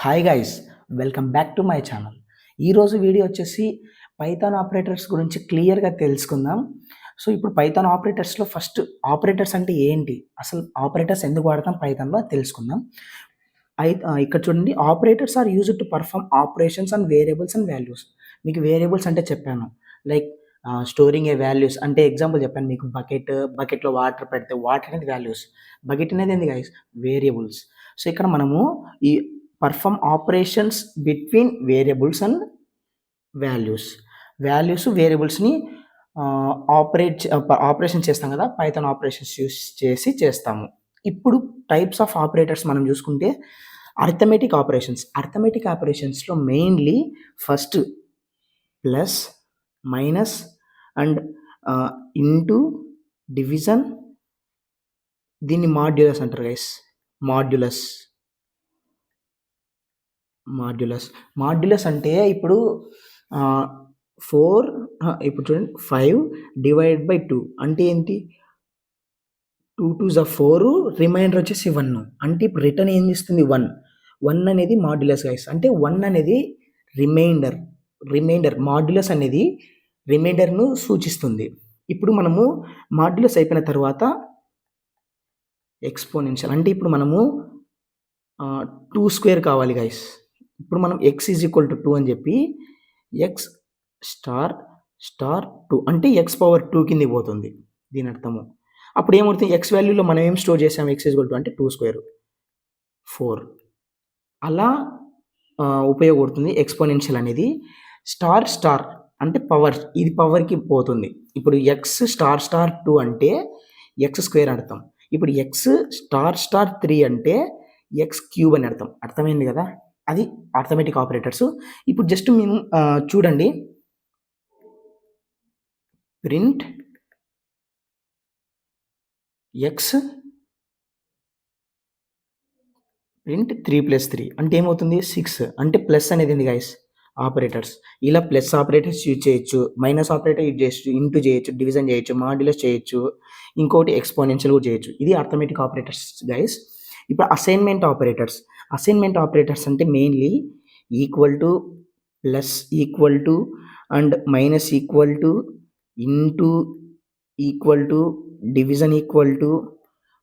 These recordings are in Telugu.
Hi guys, welcome back to my channel. ఈరోజు వీడియో వచ్చేసి పైథాన్ ఆపరేటర్స్ గురించి క్లియర్గా తెలుసుకుందాం. సో ఇప్పుడు పైథాన్ ఆపరేటర్స్లో ఫస్ట్ ఆపరేటర్స్ అంటే ఏంటి, అసలు ఆపరేటర్స్ ఎందుకు వాడతాం పైథాన్లో తెలుసుకుందాం. ఇక్కడ చూడండి, operators are used to perform operations and variables and values. మీకు వేరియబుల్స్ అంటే చెప్పాను, లైక్ స్టోరింగ్ ఏ వాల్యూస్ అంటే ఎగ్జాంపుల్ చెప్పాను మీకు. బకెట్లో వాటర్ పెడితే వాటర్ అనేది వాల్యూస్, బకెట్ అనేది ఏంది గైస్, వేరియబుల్స్. సో ఇక్కడ మనము ఈ perform operations between variables and values. వేరియబుల్స్ని ఆపరేషన్ చేస్తాం కదా, పైథాన్ ఆపరేషన్స్ యూస్ చేసి చేస్తాము. ఇప్పుడు టైప్స్ ఆఫ్ ఆపరేటర్స్ మనం చూసుకుంటే అర్థమెటిక్ ఆపరేషన్స్లో mainly first plus, minus and into, division, దీన్ని మాడ్యులస్ అంటారు గైస్. మాడ్యులస్ అంటే ఇప్పుడు 4 ఇప్పుడు చూడండి 5 డివైడ్ బై 2 అంటే ఏంటి, 2 2s are 4, రిమైండర్ వచ్చేసి 1. అంటే ఇప్పుడు రిటర్న్ ఏం చేస్తుంది, 1 అనేది మాడ్యులస్ గైస్. అంటే 1 అనేది రిమైండర్ మాడ్యులస్ అనేది రిమైండర్ను సూచిస్తుంది. ఇప్పుడు మనము మాడ్యులస్ అయిపోయిన తర్వాత ఎక్స్పోనెన్షియల్ అంటే ఇప్పుడు మనము 2 స్క్వేర్ కావాలి గైస్. ఇప్పుడు మనం x ఈజ్ ఈక్వల్ టు 2 అని చెప్పి x స్టార్ 2 అంటే x పవర్ 2 కింద పోతుంది దీని అర్థము. అప్పుడు ఏమవుతుంది, x వాల్యూలో మనం ఏం స్టోర్ చేసాం, x ఈజ్ ఈక్వల్ టు అంటే 2 స్క్వేర్ 4 అలా ఉపయోగపడుతుంది ఎక్స్పోనెన్షియల్ అనేది. స్టార్ అంటే పవర్, ఇది పవర్కి పోతుంది. ఇప్పుడు x స్టార్ 2 అంటే x స్క్వేర్ అర్థం. ఇప్పుడు x స్టార్ 3 అంటే x క్యూబ్ అని అర్థం. అర్థమైంది కదా, అది అర్థమెటిక్ ఆపరేటర్స్. ఇప్పుడు జస్ట్ మేము చూడండి, ప్రింట్ x ప్రింట్ 3+3 అంటే ఏమవుతుంది, 6. అంటే ప్లస్ అనేది ఉంది గైస్ ఆపరేటర్స్. ఇలా ప్లస్ ఆపరేటర్స్ యూజ్ చేయొచ్చు, మైనస్ ఆపరేటర్ యూజ్ చేయొచ్చు, ఇంటూ చేయొచ్చు, డివిజన్ చేయొచ్చు, మాడ్యులస్ చేయొచ్చు, ఇంకోటి ఎక్స్పోనెన్షియల్ కూడా చేయొచ్చు. ఇది అర్థమెటిక్ ఆపరేటర్స్ గైస్. ఇప్పుడు అసైన్మెంట్ ఆపరేటర్స్ అంటే mainly equal to, plus equal to and minus equal to, into equal to, division equal to,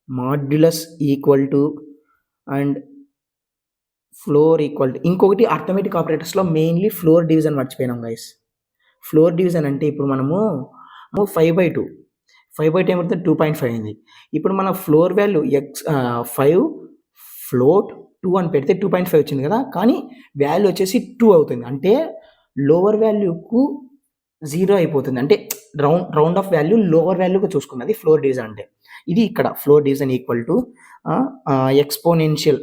modulus equal to and floor equal to. ఇంకొకటి అర్థమెటిక్ ఆపరేటర్స్లో మెయిన్లీ ఫ్లోర్ డివిజన్ మర్చిపోయినాం గైస్. ఫ్లోర్ డివిజన్ అంటే ఇప్పుడు మనము 5/2 ఏమవుతుంది, 2.5 అయింది. ఇప్పుడు మన ఫ్లోర్ వాల్యూ 5 ఫ్లోట్ 2 అని పెడితే 2.5 వచ్చింది కదా, కానీ వాల్యూ వచ్చేసి 2 అవుతుంది. అంటే లోవర్ వాల్యూకు 0 అయిపోతుంది. అంటే రౌండ్ ఆఫ్ వాల్యూ లోవర్ వాల్యూగా చూసుకున్నది ఫ్లోర్ డివిజన్ అంటే. ఇది ఇక్కడ floor division equal to exponential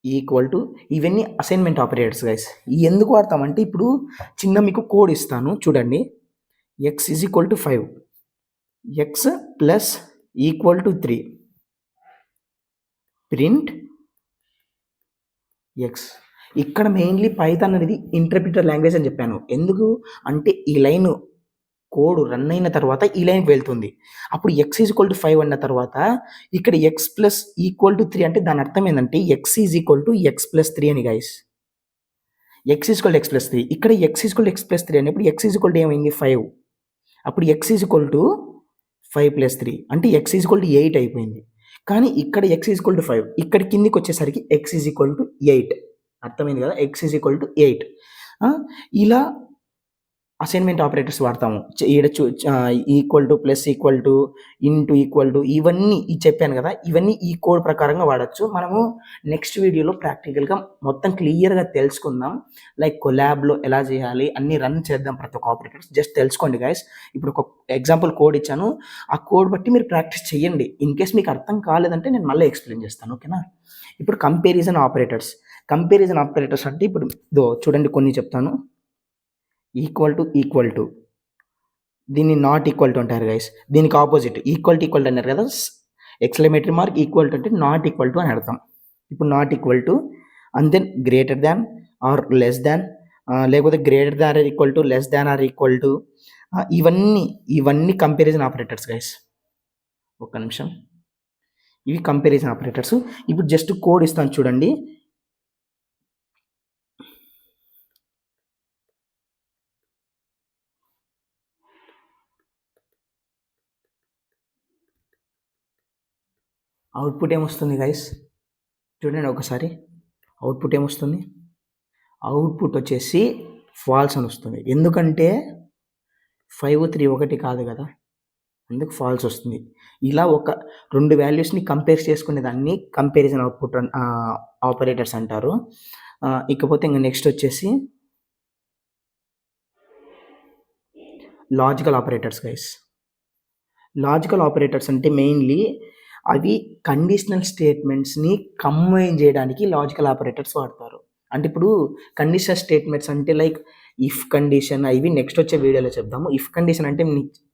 equal to, ఇవన్నీ అసైన్మెంట్ ఆపరేటర్స్ గైస్. ఎందుకు వాడతామంటే ఇప్పుడు చిన్న మీకు కోడ్ ఇస్తాను చూడండి. x is equal to 5, x plus equal to 3, print x. ఇక్కడ మెయిన్లీ పైథాన్ అనేది ఇంటర్ప్రిటర్ లాంగ్వేజ్ అని చెప్పాను. ఎందుకు అంటే ఈ లైన్ కోడ్ రన్ అయిన తర్వాత ఈ లైన్కి వెళ్తుంది. అప్పుడు x ఈజ్ ఈక్వల్ టు 5 అన్న తర్వాత ఇక్కడ x ప్లస్ ఈక్వల్ టు 3 అంటే దాని అర్థం ఏంటంటే x is equal to x plus 3 అని guys. x is equal to x plus 3. ఇక్కడ x is equal to x plus 3 అనేప్పుడు x is equal to ఏమైంది, 5. అప్పుడు x is equal to 5 plus 3 అంటే x ఈజ్ ఈక్వల్ టు 8 అయిపోయింది. కానీ ఇక్కడ x ఈజ్ ఈక్వల్ టు 5, ఇక్కడ కిందికి వచ్చేసరికి x ఈజ్ ఈక్వల్ టు 8. అర్థమైంది కదా, x ఈజ్ ఈక్వల్ టు 8. ఇలా అసైన్మెంట్ ఆపరేటర్స్ వాడతాము. Equal to, plus equal to, into equal to, ఇవన్నీ చెప్పాను కదా, ఇవన్నీ ఈ కోడ్ ప్రకారంగా వాడచ్చు. మనము నెక్స్ట్ వీడియోలో ప్రాక్టికల్గా మొత్తం క్లియర్గా తెలుసుకుందాం. లైక్ కొలాబ్లో ఎలా చేయాలి అన్నీ రన్ చేద్దాం ప్రతి ఒక్క ఆపరేటర్స్. జస్ట్ తెలుసుకోండి గైస్. ఇప్పుడు ఒక ఎగ్జాంపుల్ కోడ్ ఇచ్చాను, ఆ కోడ్ బట్టి మీరు ప్రాక్టీస్ చేయండి. ఇన్ కేస్ మీకు అర్థం కాలేదంటే నేను మళ్ళీ ఎక్స్ప్లెయిన్ చేస్తాను, ఓకేనా. ఇప్పుడు కంపారిజన్ ఆపరేటర్స్ అంటే ఇప్పుడు చూడండి కొన్ని చెప్తాను. ఈక్వల్ టు దీన్ని నాట్ ఈక్వల్ టు అంటారు గైస్. దీనికి ఆపోజిట్ ఈక్వల్ టు అన్నారు కదా, ఎక్స్క్లమేటరీ మార్క్, ఈక్వల్ టు అంటే నాట్ ఈక్వల్ టు అని అర్థం. ఇప్పుడు not equal to and then greater than or less than, లేకపోతే greater than or equal to, less than or equal to, ఇవన్నీ కంపారిజన్ ఆపరేటర్స్ గైస్. ఒక్క నిమిషం, ఇవి కంపారిజన్ ఆపరేటర్స్. ఇప్పుడు జస్ట్ కోడ్ ఇస్తాను చూడండి. అవుట్పుట్ ఏమొస్తుంది గైస్? చూడండి ఒకసారి. అవుట్పుట్ ఏమొస్తుంది? అవుట్పుట్ వచ్చేసి ఫాల్స్ అని వస్తుంది. ఎందుకంటే 5, 3 ఒకటి కాదు కదా, అందుకు ఫాల్స్ వస్తుంది. ఇలా ఒక 2 వాల్యూస్ని కంపేర్ చేసుకునే దాన్ని కంపారిజన్ అవుట్పుట్ ఆపరేటర్స్ అంటారు. ఇకపోతే ఇంక నెక్స్ట్ వచ్చేసి logical operators guys. Logical operators అంటే మెయిన్లీ అవి కండిషనల్ స్టేట్మెంట్స్ని కంబైన్ చేయడానికి లాజికల్ ఆపరేటర్స్ వాడతారు. అంటే ఇప్పుడు కండిషనల్ స్టేట్మెంట్స్ అంటే లైక్ ఇఫ్ కండిషన్, ఇవి నెక్స్ట్ వచ్చే వీడియోలో చెప్దాము. ఇఫ్ కండిషన్ అంటే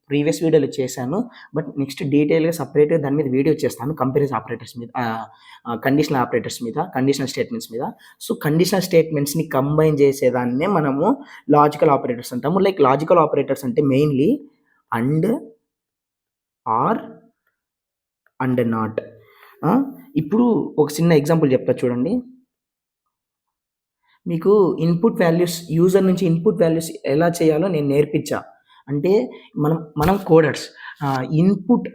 ప్రీవియస్ వీడియోలో చేశాను, బట్ నెక్స్ట్ డీటెయిల్గా సపరేట్గా దాని మీద వీడియో చేస్తాను, కంపారిజన్ ఆపరేటర్స్ మీద, కండిషనల్ ఆపరేటర్స్ మీద, కండిషనల్ స్టేట్మెంట్స్ మీద. సో కండిషనల్ స్టేట్మెంట్స్ని కంబైన్ చేసేదాన్నే మనము లాజికల్ ఆపరేటర్స్ అంటాము. లైక్ లాజికల్ ఆపరేటర్స్ అంటే mainly and, or and not. ఇప్పుడు ఒక చిన్న ఎగ్జాంపుల్ చెప్తా చూడండి. మీకు ఇన్పుట్ వాల్యూస్, యూజర్ నుంచి ఇన్పుట్ వాల్యూస్ ఎలా చేయాలో నేను నేర్పించా. అంటే మనం కోడర్స్ ఇన్పుట్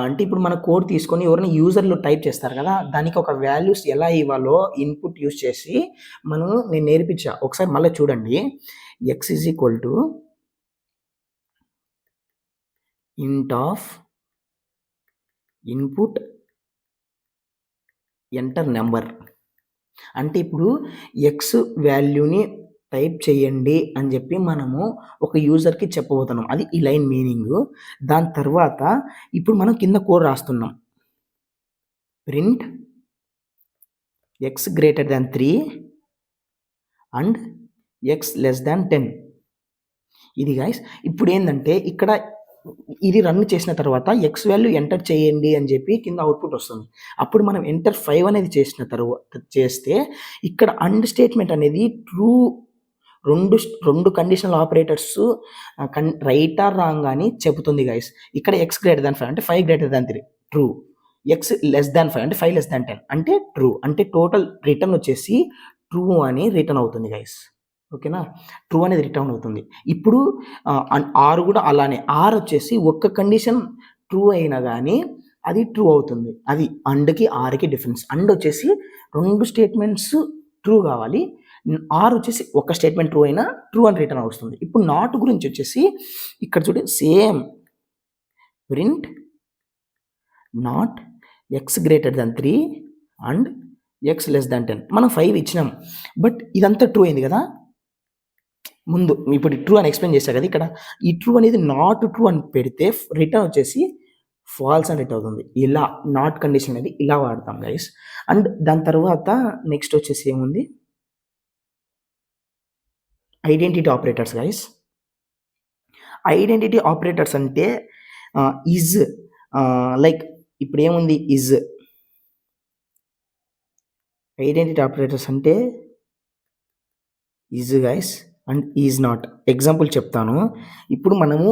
అంటే ఇప్పుడు మన కోడ్ తీసుకొని ఎవరైనా యూజర్లు టైప్ చేస్తారు కదా, దానికి ఒక వాల్యూస్ ఎలా ఇవ్వాలో ఇన్పుట్ యూస్ చేసి నేను నేర్పించా. ఒకసారి మళ్ళీ చూడండి. x ఈజ్ ఈక్వల్ టు ఇంట్ ఆఫ్ ఇన్పుట్ ఎంటర్ నెంబర్. అంటే ఇప్పుడు ఎక్స్ వాల్యూని టైప్ చేయండి అని చెప్పి మనము ఒక యూజర్కి చెప్పబోతున్నాం. అది ఈ లైన్ మీనింగ్. దాని తర్వాత ఇప్పుడు మనం కింద కోడ్ రాస్తున్నాం. Print x greater than 3 and x less than 10. ఇది గైస్ ఇప్పుడు ఏంటంటే ఇక్కడ ఇది రన్ చేసిన తర్వాత ఎక్స్ వాల్యూ ఎంటర్ చేయండి అని చెప్పి కింద అవుట్పుట్ వస్తుంది. అప్పుడు మనం ఎంటర్ 5 అనేది చేసిన తర్వాత చేస్తే ఇక్కడ అండ్ స్టేట్మెంట్ అనేది ట్రూ, రెండు conditional operators right are wrong అని చెబుతుంది గైస్. ఇక్కడ ఎక్స్ గ్రేటర్ దాన్ 5 అంటే 5 greater than 3 true, X less దాన్ 5 అంటే 5 లెస్ దాన్ 10 అంటే ట్రూ. అంటే టోటల్ రిటర్న్ వచ్చేసి ట్రూ అని రిటర్న్ అవుతుంది గైస్. ఓకేనా, ట్రూ అనేది రిటర్న్ అవుతుంది. ఇప్పుడు ఆర్ కూడా అలానే, ఆర్ వచ్చేసి ఒక్క కండిషన్ ట్రూ అయినా కానీ అది ట్రూ అవుతుంది. అది అండ్కి ఆర్కి డిఫరెన్స్. అండ్ వచ్చేసి 2 స్టేట్మెంట్స్ ట్రూ కావాలి, ఆర్ వచ్చేసి ఒక స్టేట్మెంట్ ట్రూ అయినా ట్రూ అని రిటర్న్ వస్తుంది. ఇప్పుడు నాట్ గురించి వచ్చేసి ఇక్కడ చూడండి, same print not X greater than 3 and x less than 10. మనం 5 ఇచ్చినాం, బట్ ఇదంతా ట్రూ అయింది కదా. ముందు ఇప్పుడు ట్రూ అని ఎక్స్ప్లెయిన్ చేశా కదా, ఇక్కడ ఈ ట్రూ అనేది నాట్ ట్రూ అని పెడితే రిటర్న్ వచ్చేసి ఫాల్స్ అని రిటర్న్ అవుతుంది. ఇలా నాట్ కండిషన్ అనేది ఇలా వాడతాం గైస్. అండ్ దాని తర్వాత నెక్స్ట్ వచ్చేసి ఏముంది, identity operators guys. Identity operators అంటే ఈజ్, లైక్ ఇప్పుడు ఏముంది ఈజ్. ఐడెంటిటీ ఆపరేటర్స్ అంటే is guys and is not. Example చెప్తాను. ఇప్పుడు మనము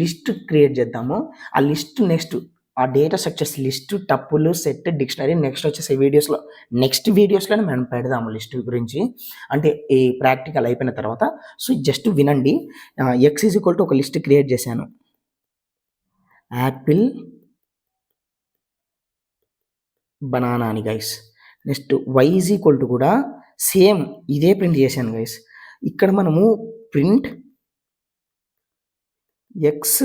లిస్ట్ క్రియేట్ చేద్దాము. ఆ లిస్ట్ నెక్స్ట్ ఆ డేటా స్ట్రక్చర్స్ లిస్ట్, టప్పులు, సెట్, డిక్షనరీ నెక్స్ట్ వచ్చేసి నెక్స్ట్ వీడియోస్లోనే మనం పెడదాము లిస్ట్ గురించి, అంటే ఈ ప్రాక్టికల్ అయిపోయిన తర్వాత. సో జస్ట్ వినండి. ఎక్స్ ఈజ్ ఈక్వల్ టు ఒక లిస్ట్ క్రియేట్ చేశాను, యాపిల్, బనానా అని guys. Next why is equal to కూడా సేమ్ ఇదే ప్రింట్ చేశాను గైస్. ఇక్కడ మనము ప్రింట్ ఎక్స్,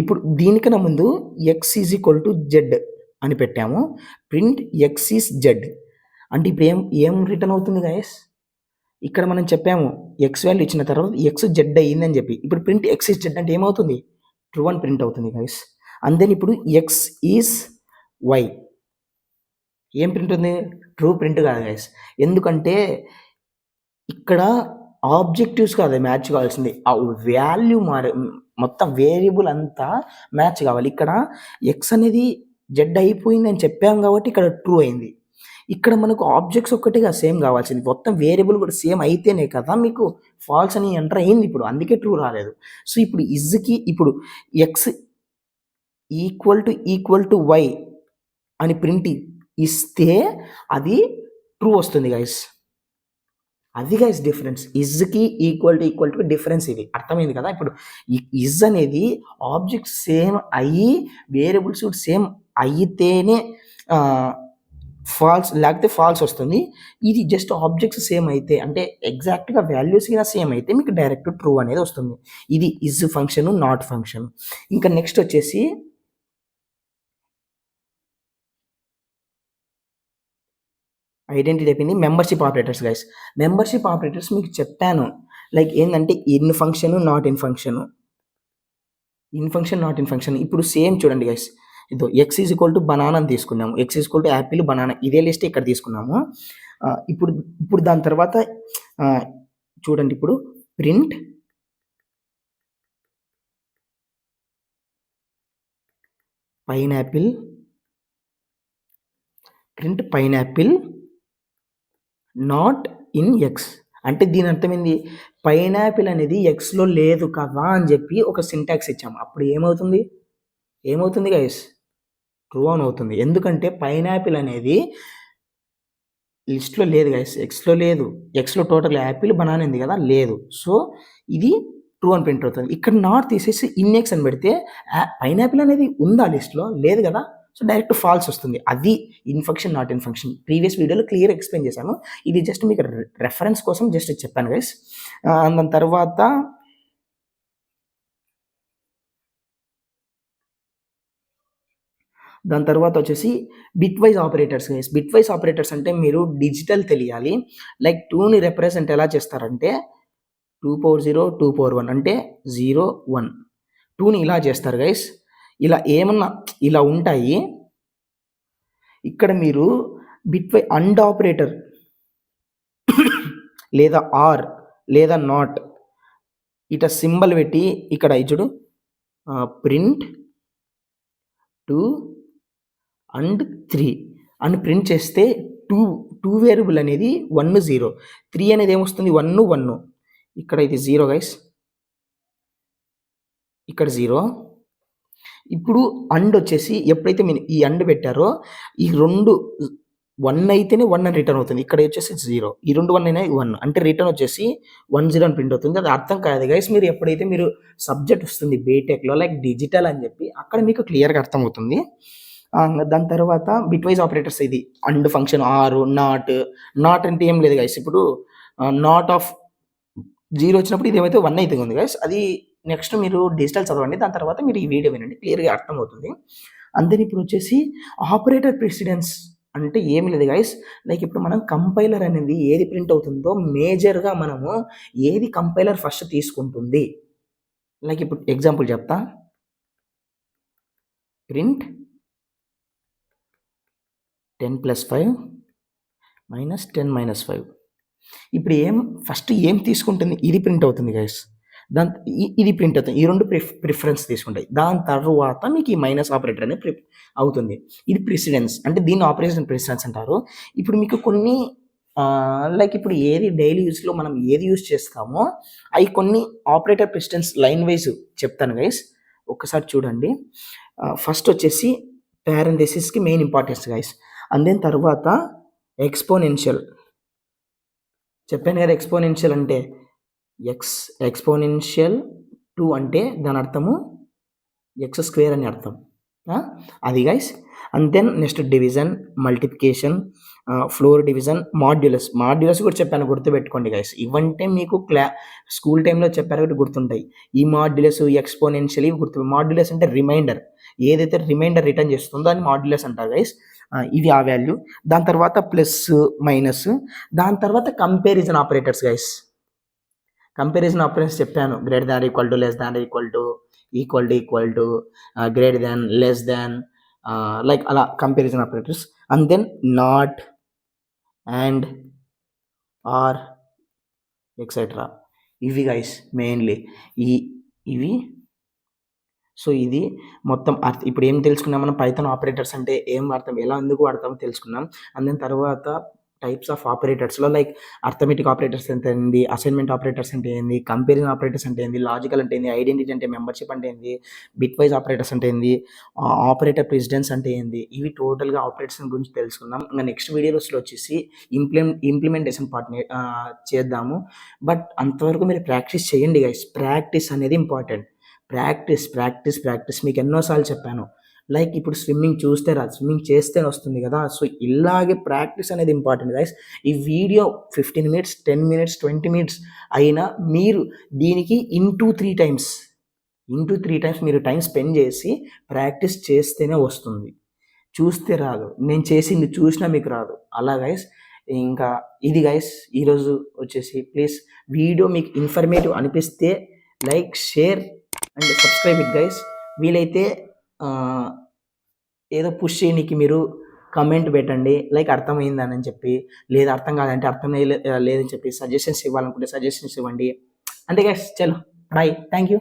ఇప్పుడు దీనికన్నా ముందు X is equal to Z అని పెట్టాము. ప్రింట్ ఎక్స్ ఈజ్ జెడ్ అంటే ఇప్పుడు ఏం రిటర్న్ అవుతుంది గైస్. ఇక్కడ మనం చెప్పాము ఎక్స్ వాల్యూ ఇచ్చిన తర్వాత ఎక్స్ జెడ్ అయ్యిందని చెప్పి. ఇప్పుడు ప్రింట్ ఎక్స్ ఈజ్ జెడ్ అంటే ఏమవుతుంది, ట్రూ అని ప్రింట్ అవుతుంది గైస్. అండ్ దెన్ ఇప్పుడు ఎక్స్ ఈజ్ వై ఏం ప్రింట్ ఉంది, ట్రూ ప్రింట్ కాదు గైస్. ఎందుకంటే ఇక్కడ ఆబ్జెక్టివ్స్ కాదు మ్యాచ్ కావాల్సింది, ఆ వాల్యూ మొత్తం వేరియబుల్ అంతా మ్యాచ్ కావాలి. ఇక్కడ ఎక్స్ అనేది జెడ్ అయిపోయింది అని చెప్పాం కాబట్టి ఇక్కడ ట్రూ అయింది. ఇక్కడ మనకు ఆబ్జెక్ట్స్ ఒక్కటిగా సేమ్ కావాల్సింది, మొత్తం వేరియబుల్ కూడా సేమ్ అయితేనే కదా మీకు ఫాల్స్ అని ఎంటర్ అయింది. ఇప్పుడు అందుకే ట్రూ రాలేదు. సో ఇప్పుడు ఇజ్కి ఇప్పుడు ఎక్స్ ఈక్వల్ టు వై అని ప్రింట్ ఇస్తే అది ట్రూ వస్తుంది గైస్. అది గైస్ డిఫరెన్స్. ఇజ్కి ఈక్వల్ టు డిఫరెన్స్. ఇది అర్థమైంది కదా. ఇప్పుడు ఇజ్ అనేది ఆబ్జెక్ట్ సేమ్ అయ్యి వేరియబుల్స్ సేమ్ అయితేనే ఫాల్స్, లేకపోతే ఫాల్స్ వస్తుంది. ఇది జస్ట్ ఆబ్జెక్ట్స్ సేమ్ అయితే, అంటే ఎగ్జాక్ట్‌గా వాల్యూస్ గిన సేమ్ అయితే మీకు డైరెక్ట్ ట్రూ అనేది వస్తుంది. ఇది ఈజ్ ఫంక్షన్, నాట్ ఫంక్షన్. ఇంకా నెక్స్ట్ వచ్చేసి ఐడెంటిటీ అయిపోయింది. Membership operators guys. Membership operators మీకు చెప్పాను. లైక్ ఏందంటే in function, not in function. In function, not in function. ఇప్పుడు సేమ్ చూడండి గైస్. ఇదో X is equal to banana అని తీసుకున్నాము. X is equal to Apple, banana ఇదే లిస్ట్ ఇక్కడ తీసుకున్నాము. ఇప్పుడు ఇప్పుడు దాని తర్వాత చూడండి, ఇప్పుడు print pineapple, print pineapple not in X. అంటే దీని అర్థం ఏంది? పైనాపిల్ అనేది ఎక్స్‌లో లేదు కదా అని చెప్పి ఒక సింటాక్స్ ఇచ్చాము. అప్పుడు ఏమవుతుంది? ఏమవుతుంది గైస్? ట్రూ అని అవుతుంది. ఎందుకంటే పైనాపిల్ అనేది లిస్ట్‌లో లేదు గైస్. ఎక్స్‌లో లేదు. ఎక్స్‌లో టోటల్ యాపిల్, బనానా ఉంది కదా, లేదు. సో ఇది ట్రూ అని ప్రింట్ అవుతుంది. ఇక్కడ నాట్ తీసేసి ఇన్ ఎక్స్ అని పెడితే పైనాపిల్ అనేది ఉందా లిస్ట్‌లో? లేదు కదా. సో డైరెక్ట్ ఫాల్స్ వస్తుంది. అది in function, not in function. Previous వీడియోలో క్లియర్ ఎక్స్ప్లెయిన్ చేశాను. ఇది జస్ట్ మీకు రెఫరెన్స్ కోసం జస్ట్ చెప్పాను గైస్. దాని తర్వాత వచ్చేసి bit wise operators guys. Bit wise operators అంటే మీరు డిజిటల్ తెలియాలి. లైక్ 2ని రిప్రజెంట్ ఎలా చేస్తారంటే 2 power 0, 2 power 1 అంటే 0, 1. 2ని ఇలా చేస్తారు గైస్. ఇలా ఏమన్నా ఇలా ఉంటాయి. ఇక్కడ మీరు బిట్ వై అండ్ ఆపరేటర్ లేదా ఆర్ లేదా నాట్ ఇట సింబల్ పెట్టి ఇక్కడ చూడు ప్రింట్ 2 అండ్ 3 అని ప్రింట్ చేస్తే 2 వేరియబుల్ అనేది 1, 0. 3 అనేది ఏమొస్తుంది? 1, 1. ఇక్కడ ఇది 0 గైస్, ఇక్కడ 0. ఇప్పుడు అండ్ వచ్చేసి ఎప్పుడైతే మీరు ఈ అండ్ పెట్టారో ఈ రెండు 1 అయితేనే 1 అని రిటర్న్ అవుతుంది. ఇక్కడ వచ్చేసి 0. ఈ రెండు 1 అయినా 1 అంటే రిటర్న్ వచ్చేసి 1, 0 అని ప్రింట్ అవుతుంది. అది అర్థం కాదు గైస్. మీరు ఎప్పుడైతే మీరు సబ్జెక్ట్ వస్తుంది బీటెక్‌లో లైక్ డిజిటల్ అని చెప్పి అక్కడ మీకు క్లియర్‌గా అర్థమవుతుంది. దాని తర్వాత బిట్ వైజ్ ఆపరేటర్స్ ఇది అండ్ ఫంక్షన్, ఆర్, నాట్ అంటే ఏం లేదు గైస్. ఇప్పుడు నాట్ ఆఫ్ 0 వచ్చినప్పుడు ఇది ఏమైతే 1 అయితే ఉంది గైస్. అది నెక్స్ట్ మీరు డిజిటల్ చదవండి. దాని తర్వాత మీరు ఈ వీడియో వినండి, క్లియర్‌గా అర్థమవుతుంది. అంతే. ఇప్పుడు వచ్చేసి ఆపరేటర్ ప్రెసిడెన్స్ అంటే ఏమి లేదు గైస్. లైక్ ఇప్పుడు మనం కంపైలర్ అనేది ఏది ప్రింట్ అవుతుందో మేజర్‌గా మనము ఏది కంపైలర్ ఫస్ట్ తీసుకుంటుంది. లైక్ ఇప్పుడు ఎగ్జాంపుల్ చెప్తా. ప్రింట్ 10 + 5 - 10 - 5. ఇప్పుడు ఫస్ట్ ఏం తీసుకుంటుంది? ఇది ప్రింట్ అవుతుంది గైస్. ఇది ప్రింట్ అవుతుంది. ఈ రెండు ప్రిఫరెన్స్ తీసుకుంటాయి. దాని తర్వాత మీకు ఈ మైనస్ ఆపరేటర్ అనేది అవుతుంది. ఇది ప్రెసిడెన్స్ అంటే దీన్ని ఆపరేషన్ ప్రెసిడెన్స్ అంటారు. ఇప్పుడు మీకు కొన్ని లైక్ ఇప్పుడు ఏది డైలీ యూస్లో మనం ఏది యూస్ చేస్తామో అవి కొన్ని ఆపరేటర్ ప్రెసిడెన్స్ లైన్ వైజ్ చెప్తాను గైస్. ఒక్కసారి చూడండి. ఫస్ట్ వచ్చేసి పారెంథసిస్కి main importance guys. And then తర్వాత ఎక్స్పోనెన్షియల్ చెప్పాను కదా. ఎక్స్పోనెన్షియల్ అంటే ఎక్స్పోనెన్షియల్ 2 అంటే దాని అర్థము x² అని అర్థం. అది guys. And then next division, multiplication, floor division, modulus కూడా చెప్పాను, గుర్తుపెట్టుకోండి గైస్. ఇవంటే మీకు స్కూల్ టైంలో చెప్పారు కాబట్టి గుర్తుంటాయి. ఈ మాడ్యులస్, ఎక్స్పోనెన్షియల్ ఇవి గుర్తు. మాడ్యులస్ అంటే రిమైండర్, ఏదైతే రిమైండర్ రిటర్న్ చేస్తుందో అని మాడ్యులస్ అంటారు గైస్. ఇది ఆ వాల్యూ. దాని తర్వాత ప్లస్, మైనస్. దాని తర్వాత comparison operators guys. Comparison operators చెప్పాను. Greater than, equal to, less than, equal to, equal to, greater than, less than, like అలా comparison operators. And then not, and, or, etcetera. ఇవి గైస్ మెయిన్లీ ఇవి. సో ఇది మొత్తం ఇప్పుడు ఏం తెలుసుకున్నాం మనం? పైథాన్ ఆపరేటర్స్ అంటే ఏం వాడతాం, ఎలా ఎందుకు వాడతామో తెలుసుకున్నాం. అండ్ దెన్ తర్వాత టైప్స్ ఆఫ్ ఆపరేటర్స్లో లైక్ అర్థమెటిక్ ఆపరేటర్స్ అంటే ఏంది, అసైన్మెంట్ ఆపరేటర్స్ అంటే ఏంది, కంపారిజన్ ఆపరేటర్స్ అంటే ఏంది, లాజికల్ అంటే ఏంది, ఐడెంటిటీ అంటే మెంబర్షిప్ అంటే ఏంది, బిట్ వైజ్ ఆపరేటర్స్ అంటే ఏంది, ఆపరేటర్ ప్రెసిడెన్స్ అంటే ఏంది, ఇవి టోటల్గా ఆపరేటర్స్ గురించి తెలుసుకున్నాం. ఇంకా నెక్స్ట్ వీడియోస్లో వచ్చేసి ఇంప్లిమెంటేషన్ పార్ట్ని చేద్దాము. బట్ అంతవరకు మీరు ప్రాక్టీస్ చేయండి గైస్. ప్రాక్టీస్ అనేది ఇంపార్టెంట్. ప్రాక్టీస్ మీకు ఎన్నోసార్లు చెప్పాను. లైక్ ఇప్పుడు స్విమ్మింగ్ చూస్తే రాదు, స్విమ్మింగ్ చేస్తేనే వస్తుంది కదా. సో ఇలాగే ప్రాక్టీస్ అనేది ఇంపార్టెంట్ గైస్. ఈ వీడియో 15 మినిట్స్, 10 మినిట్స్, 20 మినిట్స్ అయినా మీరు దీనికి ఇంటూ 3 టైమ్స్ మీరు టైం స్పెండ్ చేసి ప్రాక్టీస్ చేస్తేనే వస్తుంది. చూస్తే రాదు, నేను చేసింది చూసినా మీకు రాదు అలా గైస్. ఇంకా ఇది గైస్ ఈరోజు వచ్చేసి. ప్లీజ్ వీడియో మీకు ఇన్ఫర్మేటివ్ అనిపిస్తే like, share and subscribe it guys. వీలైతే ఏదో పుష్ చేయడానికి మీరు కమెంట్ పెట్టండి, లైక్ అర్థమైందని చెప్పి, లేదా అర్థం కాదంటే అర్థం లేదని చెప్పి సజెషన్స్ ఇవ్వాలనుకుంటే సజెషన్స్ ఇవ్వండి. అంతే గైస్, చలో బాయ్, థ్యాంక్ యూ.